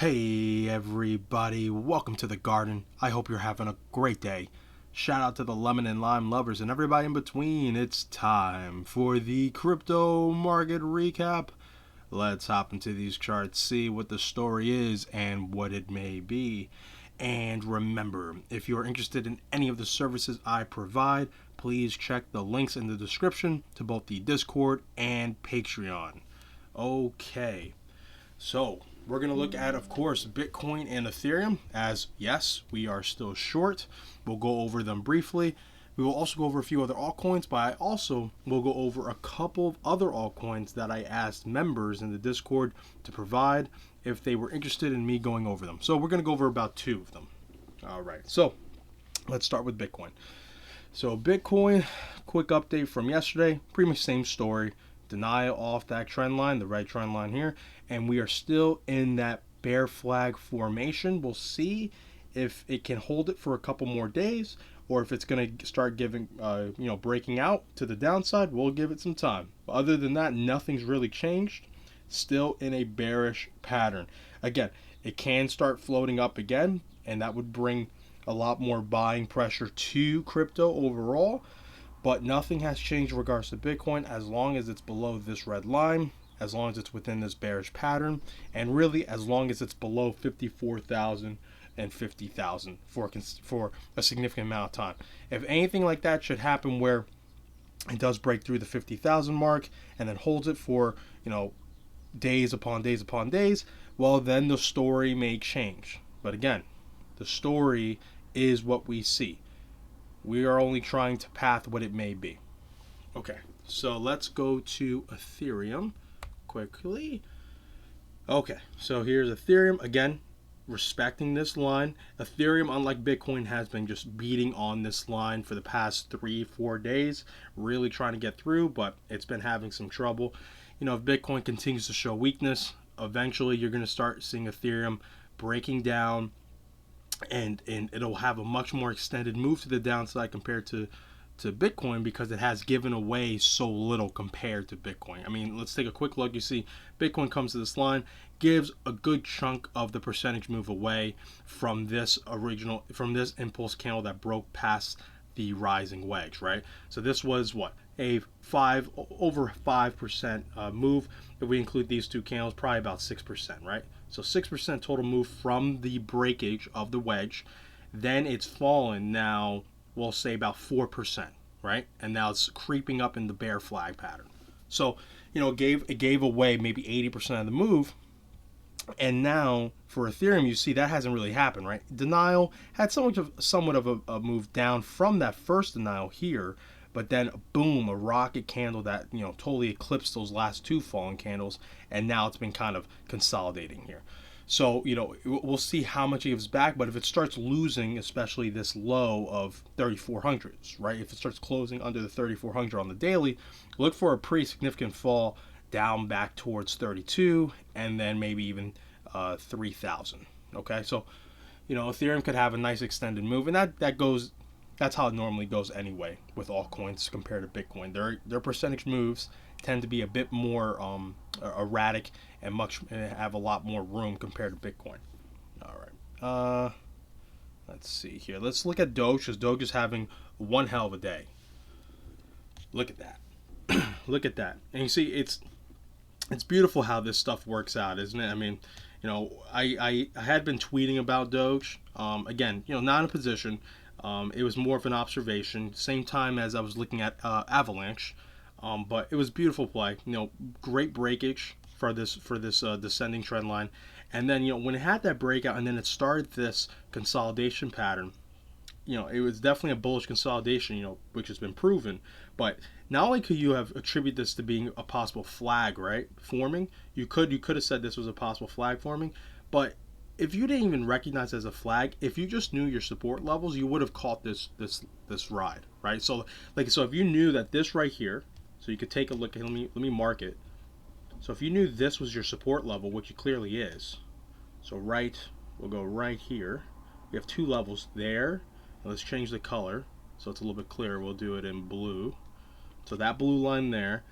Hey everybody, welcome to the garden. I hope you're having a great day. Shout out to the lemon and lime lovers and everybody in between. It's time for the crypto market recap. Let's hop into these charts, see what the story is and what it may be. And remember, if you're interested in any of the services I provide, please check the links in the description to both the Discord and Patreon. Okay, so we're going to look at, of course, Bitcoin and Ethereum, as yes, we are still short. We'll go over them briefly. We will also go over a few other altcoins, but I also will go over a couple of other altcoins that I asked members in the Discord to provide if they were interested in me going over them. So we're going to go over about two of them. All right, so let's start with Bitcoin. So Bitcoin, quick update from yesterday, pretty much same story. Denial off that trend line, the red trend line here, and we are still in that bear flag formation. We'll see if it can hold it for a couple more days, or if it's going to start giving, breaking out to the downside. We'll give it some time. But other than that, nothing's really changed. Still in a bearish pattern. Again, it can start floating up again, and that would bring a lot more buying pressure to crypto overall. But nothing has changed in regards to Bitcoin as long as it's below this red line, as long as it's within this bearish pattern, and really as long as it's below 54,000 and 50,000 for a significant amount of time. If anything like that should happen where it does break through the 50,000 mark and then holds it for, days upon days upon days, well, then the story may change. But again, the story is what we see. We are only trying to path what it may be. Okay, so let's go to Ethereum quickly. Okay, so here's Ethereum. Again, respecting this line. Ethereum, unlike Bitcoin, has been just beating on this line for the past 3-4 days, really trying to get through, but it's been having some trouble. If Bitcoin continues to show weakness, eventually you're going to start seeing Ethereum breaking down, and it'll have a much more extended move to the downside compared to Bitcoin, because it has given away so little compared to Bitcoin. I mean, let's take a quick look. You see Bitcoin comes to this line, gives a good chunk of the percentage move away from this impulse candle that broke past the rising wedge, right? So this was what, a over 5% move. If we include these two candles, probably about 6%, right? So 6% total move from the breakage of the wedge. Then it's fallen now, we'll say about 4%, right? And now it's creeping up in the bear flag pattern. So, it gave away maybe 80% of the move. And now for Ethereum, you see that hasn't really happened, right? Denial had somewhat of a move down from that first denial here, but then boom, a rocket candle that totally eclipsed those last two fallen candles, and now it's been kind of consolidating here. So we'll see how much it gives back, but if it starts losing, especially this low of 3,400s, right? If it starts closing under the 3,400 on the daily, look for a pretty significant fall down back towards 32, and then maybe even 3,000. Okay, so Ethereum could have a nice extended move, and that's how it normally goes anyway with altcoins compared to Bitcoin. Their percentage moves tend to be a bit more erratic and have a lot more room compared to Bitcoin. All right, let's see here. Let's look at DOGE, because DOGE is having one hell of a day. Look at that. Look at that. And you see, it's beautiful how this stuff works out, isn't it? I mean, I had been tweeting about DOGE. Again, not in a position. It was more of an observation. Same time as I was looking at Avalanche. But it was beautiful play. Great breakage for this descending trend line. And then, when it had that breakout and then it started this consolidation pattern, it was definitely a bullish consolidation, which has been proven. But not only could you have attributed this to being a possible flag, right, forming, you could have said this was a possible flag forming, but if you didn't even recognize it as a flag, if you just knew your support levels, you would have caught this ride, right? So if you knew that this right here, so you could take a look. Let me mark it. So if you knew this was your support level, which it clearly is, so we'll go right here. We have two levels there. Let's change the color so it's a little bit clearer. We'll do it in blue. So that blue line there.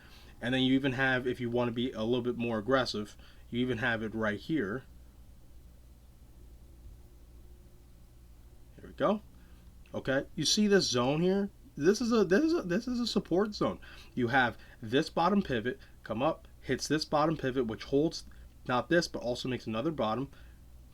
And then you even have, if you want to be a little bit more aggressive, you even have it right here. go. Okay, you see this zone here? This is a support zone. You have this bottom pivot come up, hits this bottom pivot, which holds not this, but also makes another bottom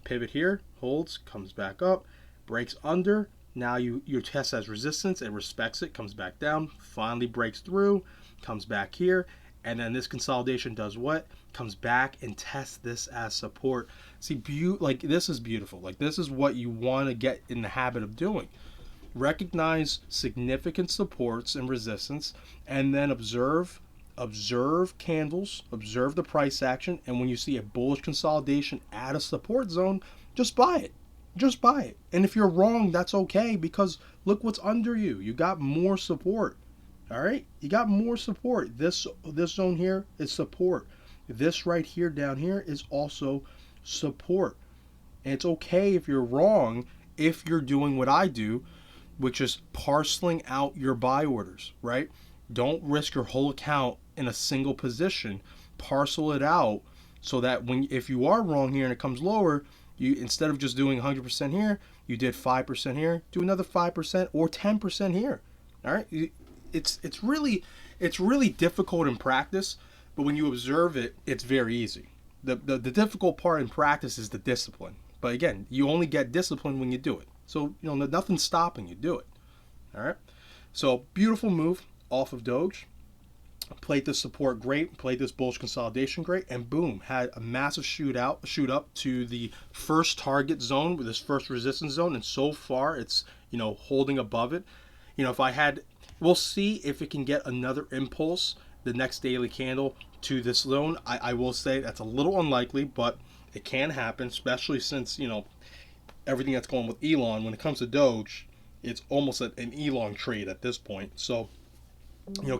pivot here, holds, comes back up, breaks under. Now your test has resistance, it respects it, comes back down, finally breaks through, comes back here, and then this consolidation does what? Comes back and tests this as support. See, like this is beautiful. Like this is what you want to get in the habit of doing. Recognize significant supports and resistance, and then observe candles, observe the price action, and when you see a bullish consolidation at a support zone, just buy it. Just buy it. And if you're wrong, that's okay, because look what's under you. You got more support. All right? You got more support. This zone here is support. This right here down here is also support. And it's okay if you're wrong if you're doing what I do, which is parceling out your buy orders, right? Don't risk your whole account in a single position. Parcel it out so that if you are wrong here and it comes lower, you, instead of just doing 100% here, you did 5% here, do another 5% or 10% here. All right? It's really difficult in practice, but when you observe it, it's very easy. The difficult part in practice is the discipline. But again, you only get discipline when you do it. So, nothing's stopping you. Do it. All right? So, beautiful move off of Doge. Played this support great, played this bullish consolidation great, and boom, had a massive shoot up to the first target zone, with this first resistance zone, and so far it's holding above it. We'll see if it can get another impulse the next daily candle to this zone. I will say that's a little unlikely, but it can happen, especially since everything that's going with Elon. When it comes to Doge, it's almost an Elon trade at this point. So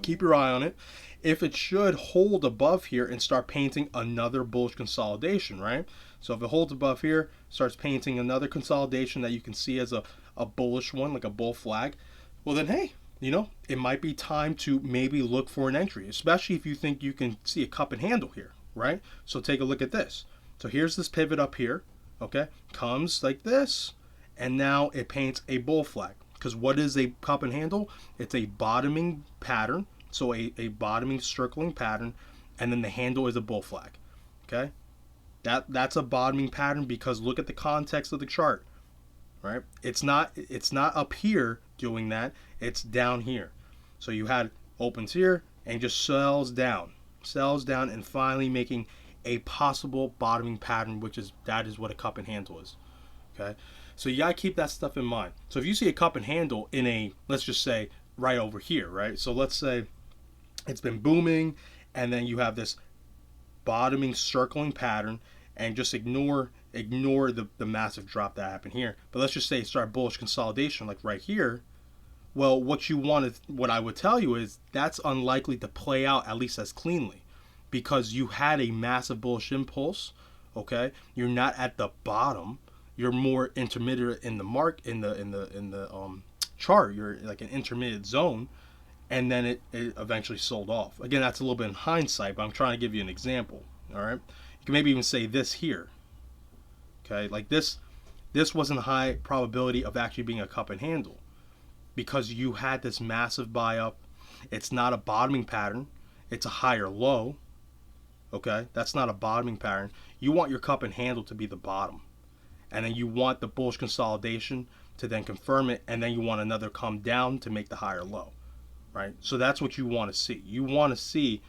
keep your eye on it. If it should hold above here and start painting another bullish consolidation, right? So if it holds above here, starts painting another consolidation that you can see as a bullish one, like a bull flag, well then, hey, it might be time to maybe look for an entry, especially if you think you can see a cup and handle here, right? So take a look at this. So here's this pivot up here, okay? Comes like this, and now it paints a bull flag. Because what is a cup and handle? It's a bottoming pattern, so a bottoming circling pattern, and then the handle is a bull flag. Okay, that's a bottoming pattern because look at the context of the chart, right? It's not up here doing that. It's down here. So you had opens here and just sells down, and finally making a possible bottoming pattern, that is what a cup and handle is. Okay. So you gotta keep that stuff in mind. So if you see a cup and handle in let's just say right over here, right? So let's say it's been booming, and then you have this bottoming circling pattern, and just ignore the massive drop that happened here. But let's just say start bullish consolidation like right here. Well, what I would tell you is that's unlikely to play out at least as cleanly, because you had a massive bullish impulse. Okay, you're not at the bottom. You're more intermediate in the chart. You're like an intermediate zone, and then it eventually sold off. Again, that's a little bit in hindsight, but I'm trying to give you an example. All right, you can maybe even say this here. Okay, like this wasn't a high probability of actually being a cup and handle, because you had this massive buy up. It's not a bottoming pattern. It's a higher low. Okay, that's not a bottoming pattern. You want your cup and handle to be the bottom. And then you want the bullish consolidation to then confirm it, and then you want another come down to make the higher low, right? So that's what you want to see. You want to see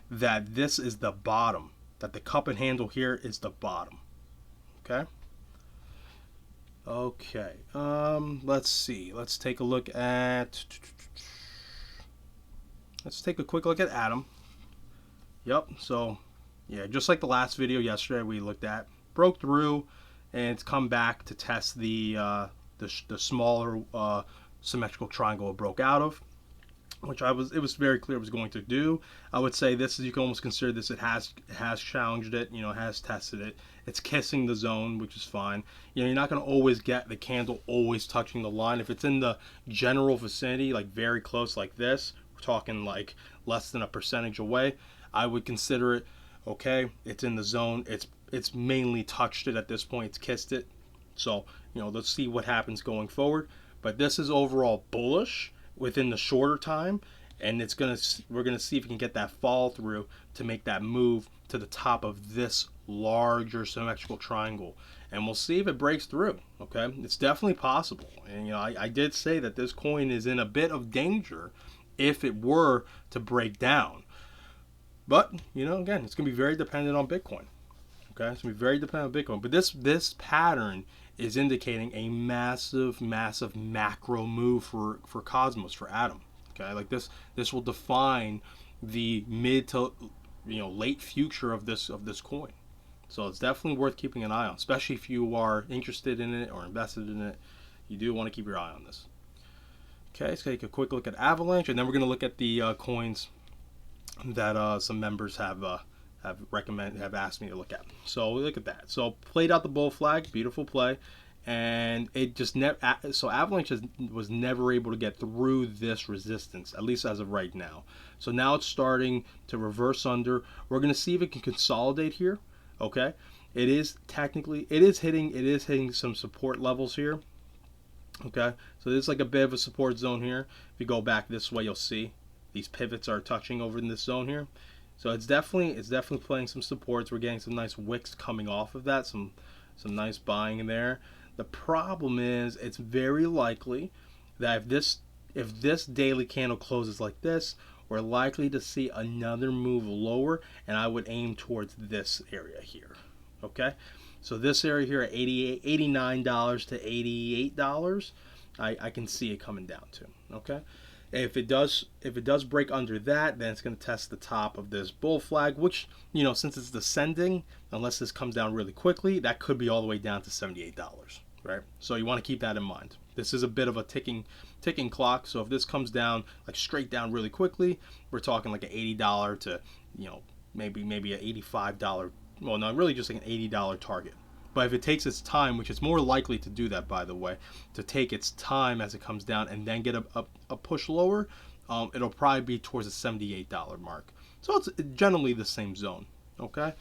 that this is the bottom, that the cup and handle here is the bottom, okay? Okay, let's see. Let's take a quick look at Atom. Yep, so yeah, just like the last video yesterday we looked at, broke through, and it's come back to test the smaller symmetrical triangle it broke out of, which it was very clear it was going to do. I would say you can almost consider this, it has challenged it, has tested it. It's kissing the zone, which is fine. You're not going to always get the candle always touching the line. If it's in the general vicinity, like very close like this, we're talking like less than a percentage away, I would consider it okay. It's in the zone. It's mainly touched it at this point. It's kissed it. So, let's see what happens going forward. But this is overall bullish within the shorter time, and we're gonna see if we can get that fall through to make that move to the top of this larger symmetrical triangle, and we'll see if it breaks through. Okay, it's definitely possible, and I did say that this coin is in a bit of danger if it were to break down. But again, it's gonna be very dependent on Bitcoin. Okay, it's gonna be very dependent on Bitcoin. But this pattern is indicating a massive macro move for Cosmos, for Atom. Okay, like this will define the mid to late future of this coin. So it's definitely worth keeping an eye on, especially if you are interested in it or invested in it. You do want to keep your eye on this. Okay, let's take a quick look at Avalanche, and then we're going to look at the coins that some members have asked me to look at. So look at that. So played out the bull flag, beautiful play, and it just so Avalanche was never able to get through this resistance, at least as of right now. So now it's starting to reverse under. We're going to see if it can consolidate here. Okay, it is hitting some support levels here. Okay, so there's like a bit of a support zone here. If you go back this way, you'll see these pivots are touching over in this zone here. So it's definitely playing some supports. We're getting some nice wicks coming off of that, some nice buying in there. The problem is it's very likely that if this daily candle closes like this, we're likely to see another move lower, and I would aim towards this area here. Okay, so this area here at $89 to $88, I can see it coming down to. Okay, if it does break under that, then it's going to test the top of this bull flag, which since it's descending, unless this comes down really quickly, that could be all the way down to $78. Right, so you want to keep that in mind. This is a bit of a ticking clock. So if this comes down like straight down really quickly, we're talking like an $80 to maybe an $85. Well, no, really just like an $80 target. But if it takes its time, which it's more likely to do that, by the way, to take its time as it comes down and then get a push lower, it'll probably be towards the $78 mark. So it's generally the same zone. Okay,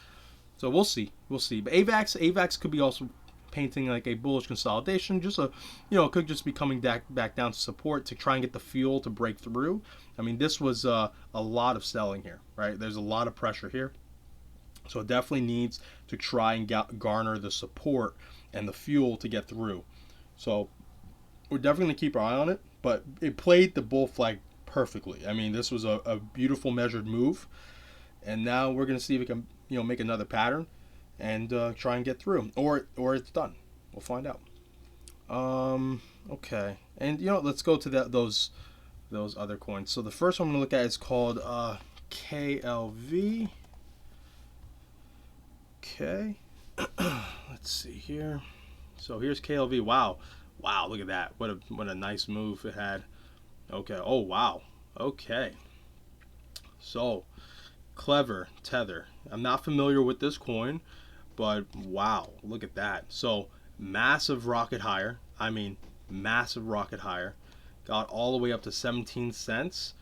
so we'll see. But AVAX could be also painting like a bullish consolidation, just it could just be coming back down to support to try and get the fuel to break through. I mean, this was a lot of selling here, right? There's a lot of pressure here, so it definitely needs to try and garner the support and the fuel to get through. So we're definitely going to keep our eye on it, but it played the bull flag perfectly. I mean, this was a beautiful measured move, and now we're going to see if we can make another pattern and try and get through, or it's done. We'll find out. Okay, and let's go to those other coins. So the first one I'm gonna look at is called KLV. Okay, let's see here. So here's KLV. Wow, look at that. What a nice move it had. Okay. Oh wow. Okay. So clever tether. I'm not familiar with this coin, but wow, look at that. So massive rocket higher. I mean, massive rocket higher. Got all the way up to 17 cents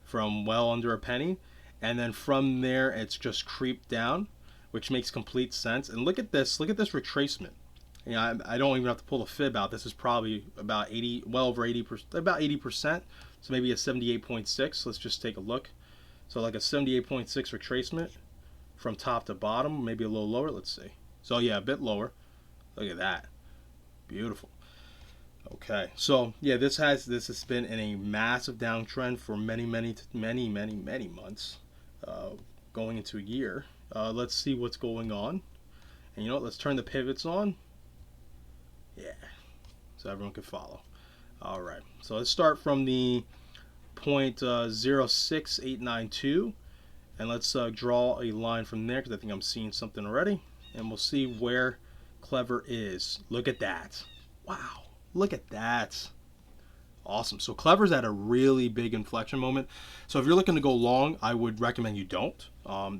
from well under a penny. And then from there, it's just creeped down, which makes complete sense. And look at this retracement. I don't even have to pull a fib out. This is probably about 80, well over 80%, about 80%. So maybe a 78.6. Let's just take a look. So like a 78.6 retracement from top to bottom, maybe a little lower. Let's see. So yeah, a bit lower. Look at that. Beautiful. Okay, so yeah, this has been in a massive downtrend for many months, going into a year. Let's see what's going on. And let's turn the pivots on. Yeah, so everyone can follow. All right, so let's start from the 0.06892. And let's draw a line from there, because I think I'm seeing something already. And we'll see where Clever is. Look at that. Wow. Look at that. Awesome. So Clever's at a really big inflection moment. So if you're looking to go long, I would recommend you don't.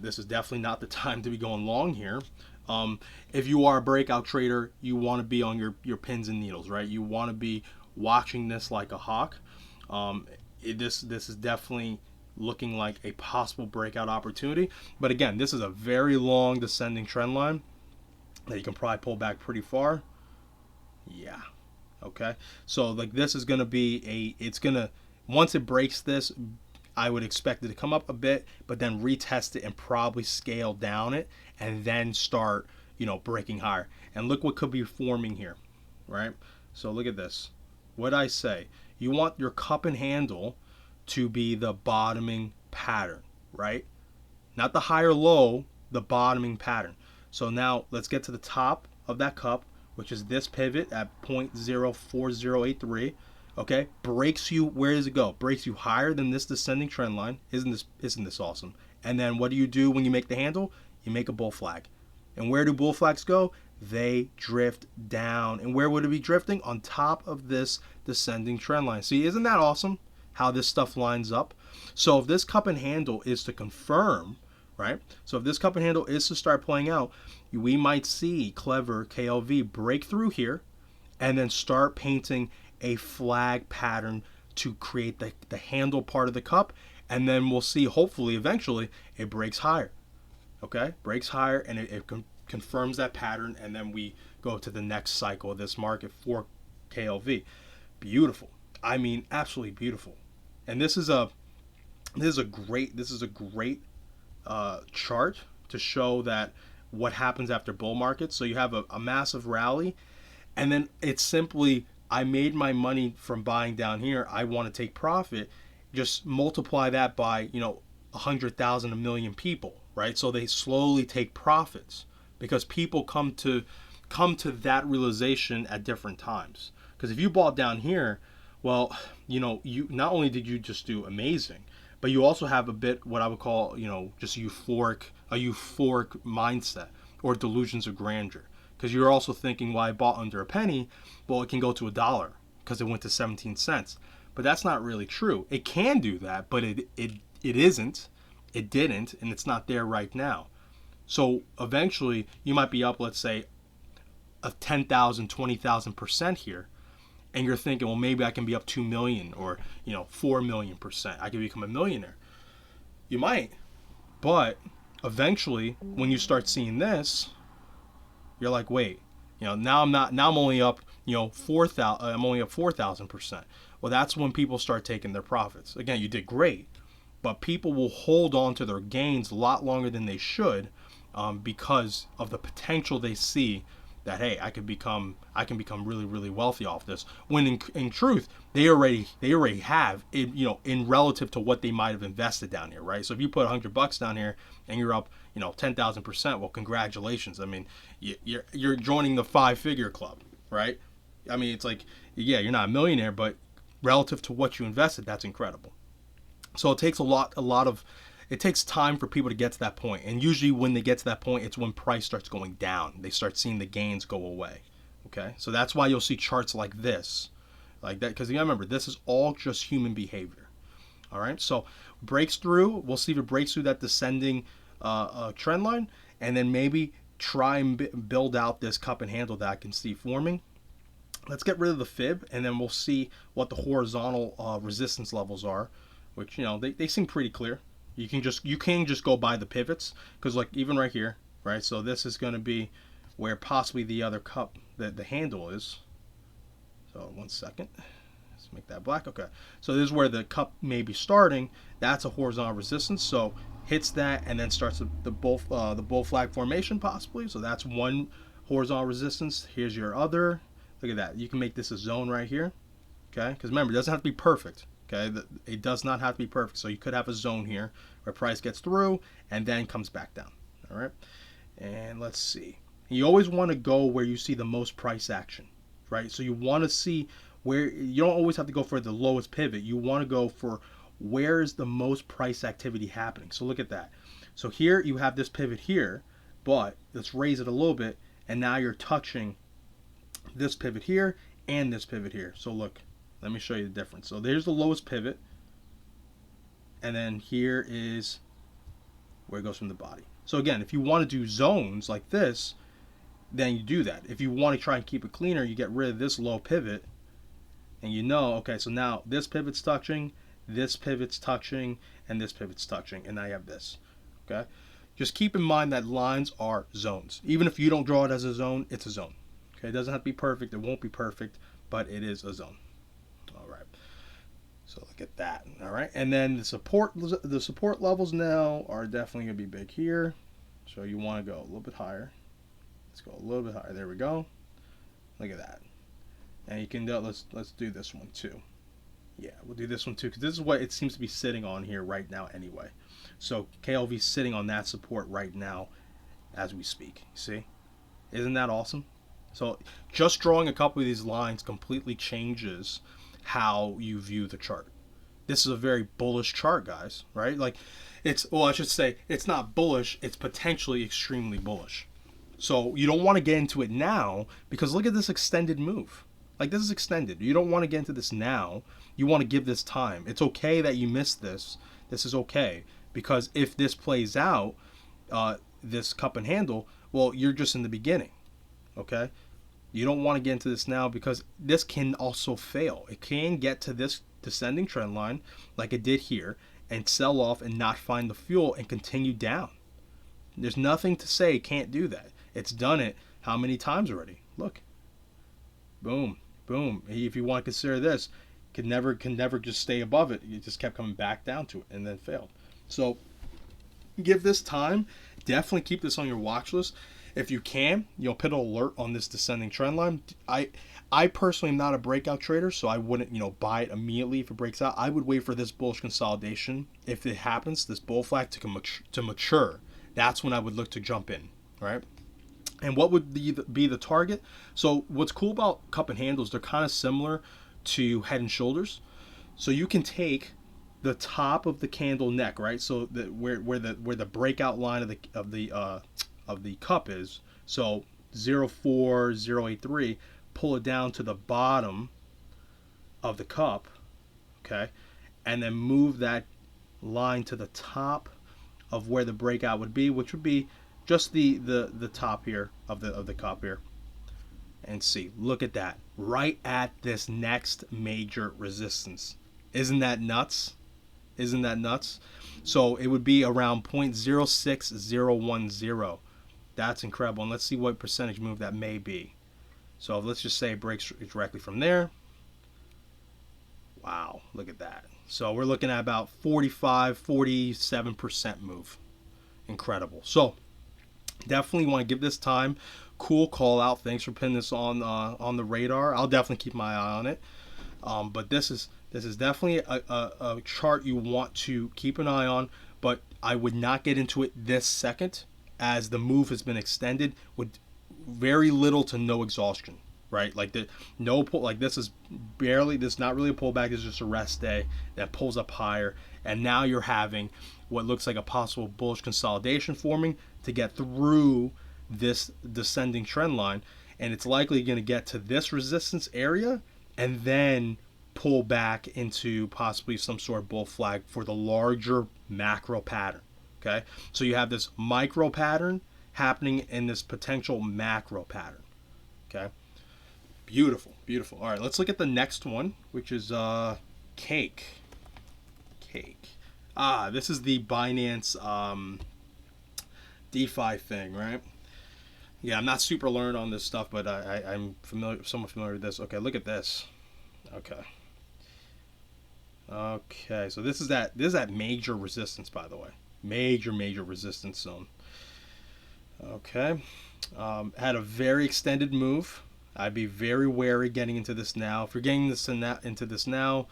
This is definitely not the time to be going long here. If you are a breakout trader, you want to be on your pins and needles, right? You want to be watching this like a hawk. This is definitely looking like a possible breakout opportunity. But again, this is a very long descending trend line that you can probably pull back pretty far. Yeah. Okay. So like this is going to be it's going to, once it breaks this, I would expect it to come up a bit, but then retest it and probably scale down it and then start, breaking higher. And look what could be forming here, right? So look at this. What I say, you want your cup and handle to be the bottoming pattern, right? Not the high or low, the bottoming pattern. So now let's get to the top of that cup, which is this pivot at 0.04083. Okay, breaks you. Where does it go? Breaks you higher than this descending trend line. Isn't this awesome? And then what do you do when you make the handle? You make a bull flag. And where do bull flags go? They drift down. And where would it be drifting? On top of this descending trend line. See, isn't that awesome how this stuff lines up? So if this cup and handle is to confirm, right? So if this cup and handle is to start playing out, we might see clever KLV break through here and then start painting a flag pattern to create the handle part of the cup. And then we'll see, hopefully, eventually, it breaks higher. Okay? Breaks higher and it confirms that pattern. And then we go to the next cycle of this market for KLV. Beautiful. I mean, absolutely beautiful. And this is a great chart to show that what happens after bull markets. So you have a massive rally, and then it's simply, I made my money from buying down here. I want to take profit. Just multiply that by 100,000, a million people, right? So they slowly take profits because people come to that realization at different times. Because if you bought down here, well, you not only did you just do amazing, but you also have a bit what I would call, just a euphoric mindset or delusions of grandeur. Because you're also thinking, well, I bought under a penny, well, it can go to $1 because it went to 17 cents. But that's not really true. It can do that, but it isn't. It didn't, and it's not there right now. So eventually, you might be up, let's say, a 10,000, 20,000% here. And you're thinking, well, maybe I can be up 2 million or 4 million%. I can become a millionaire. You might, but eventually, when you start seeing this, you're like, wait, now I'm not. Now I'm only up, 4,000. I'm only up 4,000%. Well, that's when people start taking their profits. Again, you did great, but people will hold on to their gains a lot longer than they should, because of the potential they see. That, hey, I can become really, really wealthy off this. When in truth, they already have it, in relative to what they might have invested down here, right? So if you put $100 down here and you're up, 10,000%, well, congratulations. I mean, you're joining the 5-figure club, right? I mean, it's like, yeah, you're not a millionaire, but relative to what you invested, that's incredible. So it takes it takes time for people to get to that point. And usually when they get to that point, it's when price starts going down. They start seeing the gains go away. Okay? So that's why you'll see charts like this. Like that. Because you gotta remember, this is all just human behavior. All right? So breaks through. We'll see if it breaks through that descending trend line. And then maybe try and build out this cup and handle that I can see forming. Let's get rid of the fib. And then we'll see what the horizontal resistance levels are. Which, they seem pretty clear. You can just go by the pivots, because like even right here, right? So this is going to be where possibly the other cup, the handle is. So 1 second, let's make that black. Okay, so this is where the cup may be starting. That's a horizontal resistance. So hits that and then starts the bull flag formation possibly. So that's one horizontal resistance. Here's your other. Look at that. You can make this a zone right here. Okay, because remember, it doesn't have to be perfect. Okay, it does not have to be perfect. So you could have a zone here where price gets through and then comes back down. All right, and let's see. You always want to go where you see the most price action, right? So you want to see where you don't always have to go for the lowest pivot. You want to go for where is the most price activity happening. So look at that. So here you have this pivot here, but let's raise it a little bit, and now you're touching this pivot here and this pivot here. So look. Let me show you the difference. So there's the lowest pivot. And then here is where it goes from the body. So again, if you want to do zones like this, then you do that. If you want to try and keep it cleaner, you get rid of this low pivot. And okay, so now this pivot's touching, this pivot's touching, and this pivot's touching. And now you have this. Okay? Just keep in mind that lines are zones. Even if you don't draw it as a zone, it's a zone. Okay, it doesn't have to be perfect. It won't be perfect, but it is a zone. All right. So look at that. All right, and then the support levels now are definitely gonna be big here. So you want to go a little bit higher. Let's go a little bit higher. There we go. Look at that. And you can do, let's do this one too. Yeah, we'll do this one too because this is what it seems to be sitting on here right now anyway. So KLV is sitting on that support right now as we speak. See, isn't that awesome? So just drawing a couple of these lines completely changes how you view the chart. This is a very bullish chart, guys, right? Like it's, well, I should say it's not bullish, it's potentially extremely bullish. So you don't want to get into it now because look at this extended move. Like this is extended. You don't want to get into this now. You want to give this time. It's okay that you missed this. This is okay because if this plays out, this cup and handle, well, you're just in the beginning. Okay, you don't want to get into this now because this can also fail. It can get to this descending trend line like it did here and sell off and not find the fuel and continue down. There's nothing to say it can't do that. It's done it how many times already? Look, boom, boom. If you want to consider this, can never just stay above it. It just kept coming back down to it and then failed. So give this time. Definitely keep this on your watch list. If you can, put an alert on this descending trend line. I personally am not a breakout trader, so I wouldn't, buy it immediately if it breaks out. I would wait for this bullish consolidation. If it happens, this bull flag to mature, that's when I would look to jump in, right? And what would be the target? So what's cool about cup and handles, they're kind of similar to head and shoulders. So you can take the top of the candle neck, right? So where the breakout line of the cup is, so 04083, pull it down to the bottom of the cup, okay, and then move that line to the top of where the breakout would be, which would be just the top here of the cup here, and see, look at that, right at this next major resistance. Isn't that nuts? Isn't that nuts? So it would be around 0.06010. That's incredible. And let's see what percentage move that may be. So let's just say it breaks directly from there. Wow, look at that. So we're looking at about 47% move. Incredible. So definitely want to give this time. Cool call out. Thanks for putting this on the radar. I'll definitely keep my eye on it. But this is definitely a chart you want to keep an eye on. But I would not get into it this second, as the move has been extended with very little to no exhaustion, right? Like this is not really a pullback. It's just a rest day that pulls up higher, and now you're having what looks like a possible bullish consolidation forming to get through this descending trend line, and it's likely going to get to this resistance area and then pull back into possibly some sort of bull flag for the larger macro pattern. Okay, so you have this micro pattern happening in this potential macro pattern. Okay, beautiful, beautiful. All right, let's look at the next one, which is cake. This is the Binance DeFi thing, right? Yeah, I'm not super learned on this stuff, but I'm somewhat familiar with this. Okay, look at this. Okay, so this is that major resistance, by the way. Major resistance zone. Okay, had a very extended move. I'd be very wary getting into this now. If you're getting into this now,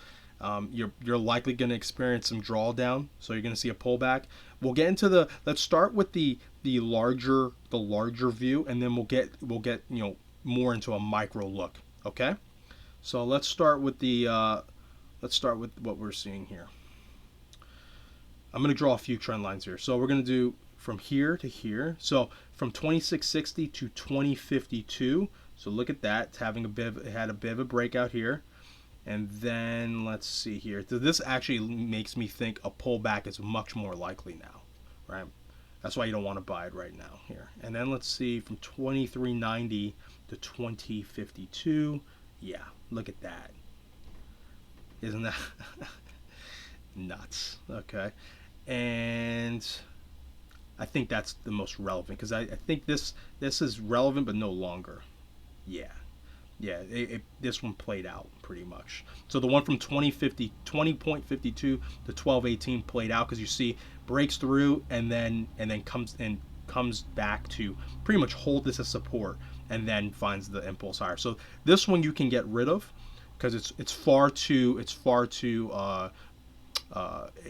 you're likely going to experience some drawdown, so you're going to see a pullback. We'll get into let's start with the larger view, and then we'll get more into a micro look. Okay, so let's start with what we're seeing here. I'm going to draw a few trend lines here. So we're going to do from here to here. So from 2660 to 2052. So look at that. It had a bit of a breakout here. And then let's see here. So this actually makes me think a pullback is much more likely now, right? That's why you don't want to buy it right now here. And then let's see from 2390 to 2052. Yeah, look at that. Isn't that nuts? Okay. And I think that's the most relevant, because I think this is relevant but no longer. Yeah. Yeah, this one played out pretty much. So the one from 20.52 to 12.18 played out because you see breaks through and then comes back to pretty much hold this as support and then finds the impulse higher. So this one you can get rid of because it's far too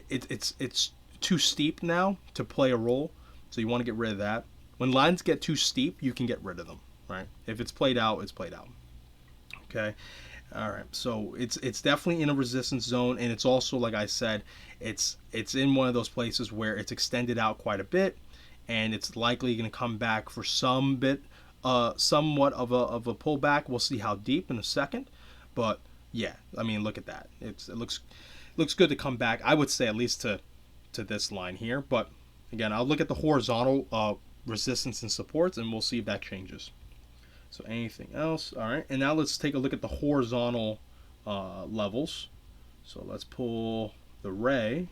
it's too steep now to play a role. So you want to get rid of that. When lines get too steep, you can get rid of them, right? If it's played out, it's played out. Okay. All right. So it's definitely in a resistance zone, and it's also, like I said, it's in one of those places where it's extended out quite a bit, and it's likely going to come back for somewhat of a pullback. We'll see how deep in a second, but yeah, I mean, look at that. It looks good to come back. I would say at least to this line here, but again, I'll look at the horizontal resistance and supports, and we'll see if that changes. So anything else? All right, and now let's take a look at the horizontal levels. So let's pull the ray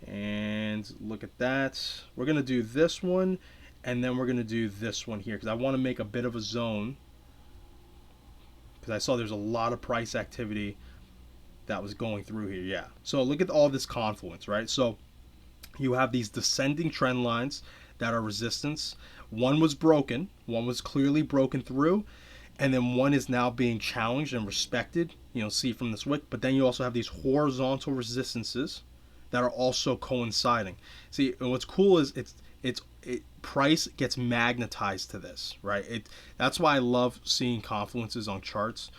and look at that. We're going to do this one, and then we're going to do this one here because I want to make a bit of a zone because I saw there's a lot of price activity that was going through here. Yeah. So look at all this confluence, right? So you have these descending trend lines that are resistance. One was broken, one was clearly broken through, and then one is now being challenged and respected, see from this wick. But then you also have these horizontal resistances that are also coinciding. See, and what's cool is price gets magnetized to this, right? That's why I love seeing confluences on charts.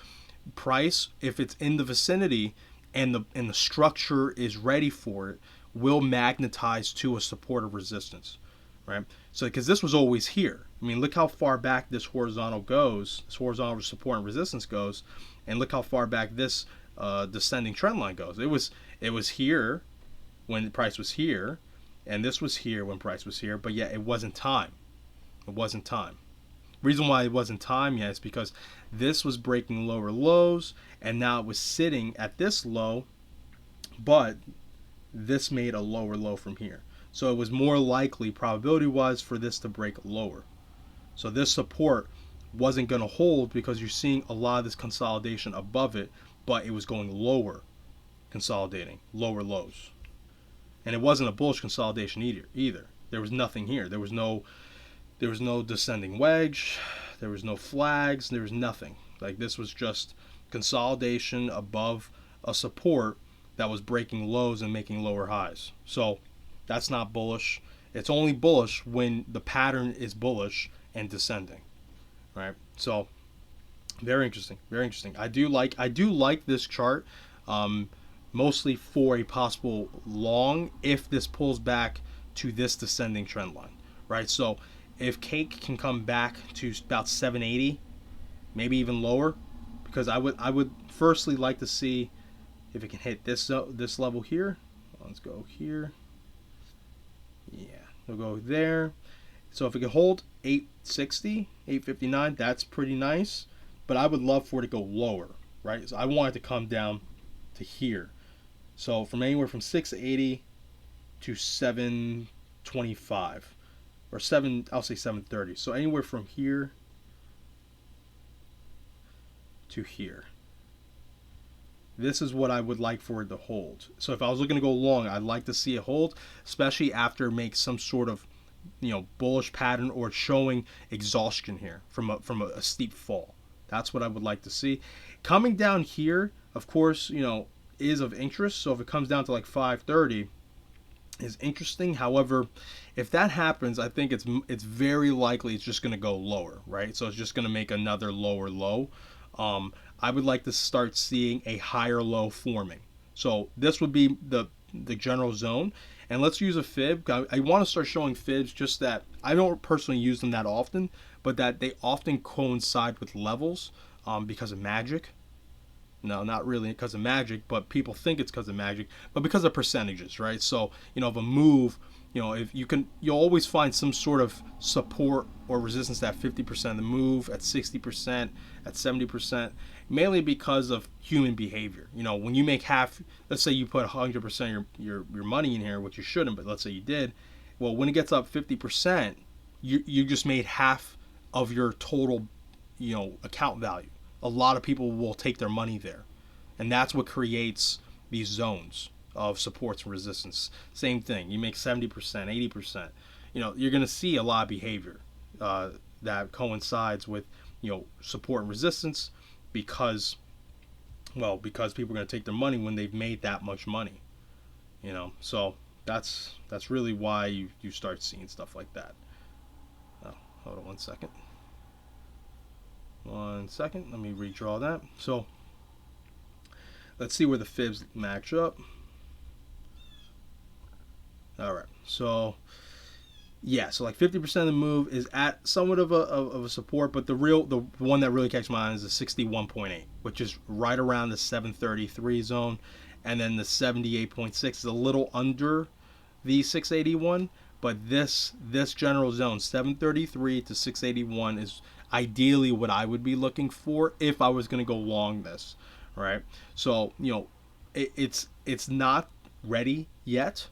Price, if it's in the vicinity and the structure is ready for it, will magnetize to a support or resistance, right? So because this was always here. I mean, look how far back this horizontal goes, this horizontal support and resistance goes, and look how far back this descending trend line goes. It was here when the price was here, and this was here when price was here, but yet it wasn't time. It wasn't time. Reason why it wasn't time yet is because this was breaking lower lows, and now it was sitting at this low, but this made a lower low from here. So it was more likely, probability-wise, for this to break lower. So this support wasn't going to hold because you're seeing a lot of this consolidation above it, but it was going lower, consolidating, lower lows. And it wasn't a bullish consolidation either. There was nothing here. There was no descending wedge. There was no flags. There was nothing. Like, this was just consolidation above a support that was breaking lows and making lower highs. So that's not bullish. It's only bullish when the pattern is bullish and descending, right? So very interesting, very interesting. I do like this chart, mostly for a possible long if this pulls back to this descending trend line, right? So if cake can come back to about 780, maybe even lower, because I would firstly like to see if it can hit this level here. Let's go here. Yeah, we'll go there. So if it can hold 860, 859, that's pretty nice. But I would love for it to go lower, right? So I want it to come down to here. So from anywhere from 680 to 725, or I'll say 730. So anywhere from here to here. This is what I would like for it to hold. So if I was looking to go long, I'd like to see it hold, especially after it makes some sort of, bullish pattern or showing exhaustion here from a steep fall. That's what I would like to see. Coming down here, of course, is of interest. So if it comes down to like 530, is interesting. However, if that happens, I think it's very likely it's just going to go lower, right? So it's just going to make another lower low. I would like to start seeing a higher low forming. So this would be the general zone. And let's use a fib. I want to start showing fibs, just that I don't personally use them that often, but that they often coincide with levels because of magic. No, not really because of magic, but people think it's because of magic, but because of percentages, right? So, if a move, if you'll always find some sort of support or resistance at 50% of the move, at 60%, at 70%, mainly because of human behavior. When you make half, let's say you put 100% of your money in here, which you shouldn't, but let's say you did. Well, when it gets up 50%, you just made half of your total account value. A lot of people will take their money there, and that's what creates these zones of supports and resistance. Same thing. You make 70%, 80%. You're going to see a lot of behavior that coincides with support and resistance because people are going to take their money when they've made that much money. So that's really why you start seeing stuff like that. Hold on 1 second. 1 second. Let me redraw that. So let's see where the fibs match up. All right. So yeah, so like 50% of the move is at somewhat of a support, but the one that really catches my eye is the 61.8, which is right around the 733 zone, and then the 78.6 is a little under the 681. But this general zone, 733 to 681, is ideally what I would be looking for if I was going to go long this, right? So it's not ready yet.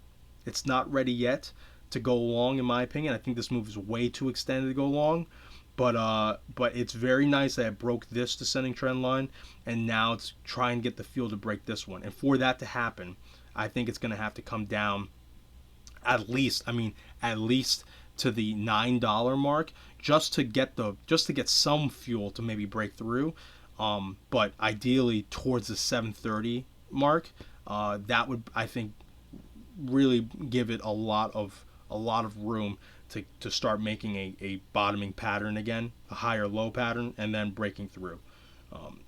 It's not ready yet to go long, in my opinion. I think this move is way too extended to go long, but it's very nice that it broke this descending trend line, and now it's trying to get the field to break this one. And for that to happen, I think it's going to have to come down at least to the $9 mark just to get some fuel to maybe break through. But ideally towards the 730 mark, that would, I think, really give it a lot of room to start making a bottoming pattern again, a higher low pattern, and then breaking through.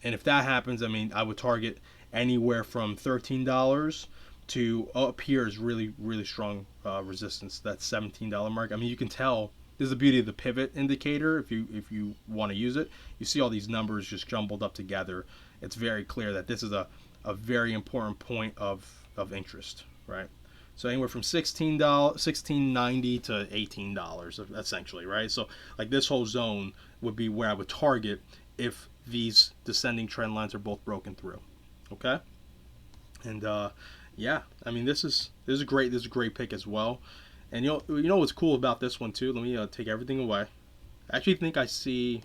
And if that happens, I would target anywhere from $13 to up here is really, really strong resistance. That $17 mark. You can tell. This is the beauty of the pivot indicator. If you want to use it, you see all these numbers just jumbled up together. It's very clear that this is a very important point of interest, right? So anywhere from $16.90 to $18 essentially, right? So like this whole zone would be where I would target if these descending trend lines are both broken through. Okay, and yeah, this is a great pick as well. And you know what's cool about this one too? Let me take everything away. I actually think I see,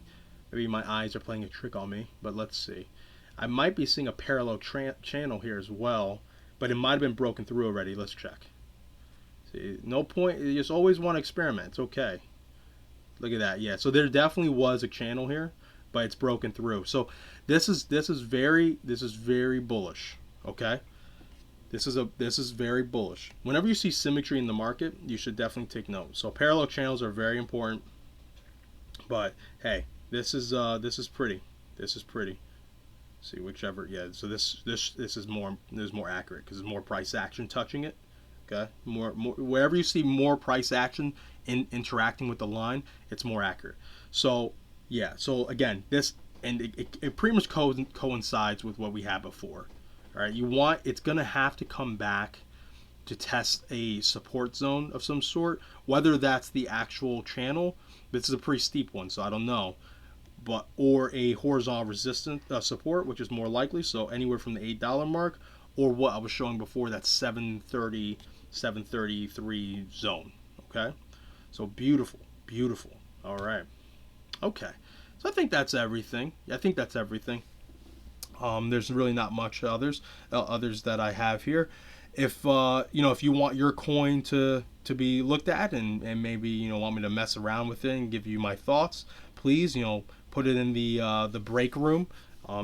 maybe my eyes are playing a trick on me, but let's see. I might be seeing a parallel channel here as well, but it might have been broken through already. Let's check. See, no point. You just always want to experiment. It's okay. Look at that. Yeah. So there definitely was a channel here, but it's broken through. So this is very bullish. Okay. This is very bullish. Whenever you see symmetry in the market, you should definitely take note. So parallel channels are very important. But hey, this is pretty. This is pretty. See, whichever, yeah. So this is more accurate because there's more price action touching it. Okay, more wherever you see more price action interacting with the line, it's more accurate. So yeah. So again, this, and it pretty much coincides with what we had before. All right, it's gonna have to come back to test a support zone of some sort, whether that's the actual channel. This is a pretty steep one, so I don't know. But or a horizontal resistance support, which is more likely. So anywhere from the $8 mark, or what I was showing before, that 730, 733 zone. Okay, so beautiful. All right. Okay, so I think that's everything. There's really not much others that I have here. If if you want your coin to be looked at and maybe want me to mess around with it and give you my thoughts, please put it in the break room.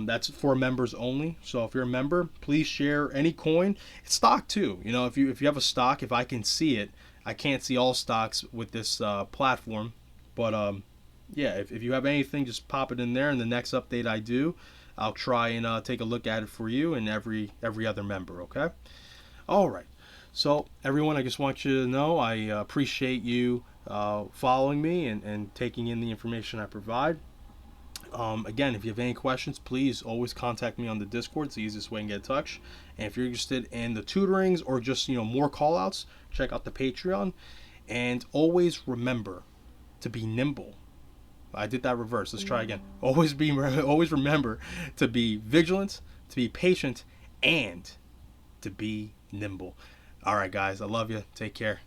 That's for members only. So if you're a member, please share any coin. It's stock too. If you have a stock, if I can see it, I can't see all stocks with this platform, but yeah, if you have anything, just pop it in there. And the next update I do, I'll try and take a look at it for you and every other member. Okay. All right. So everyone, I just want you to know I appreciate you following me and taking in the information I provide. Again, if you have any questions, please always contact me on the Discord. It's the easiest way to get in touch. And if you're interested in the tutorings or just more call outs, check out the Patreon. And always remember to be nimble. I did that reverse. Let's try again. Always remember to be vigilant, to be patient, and to be nimble. All right, guys. I love you. Take care.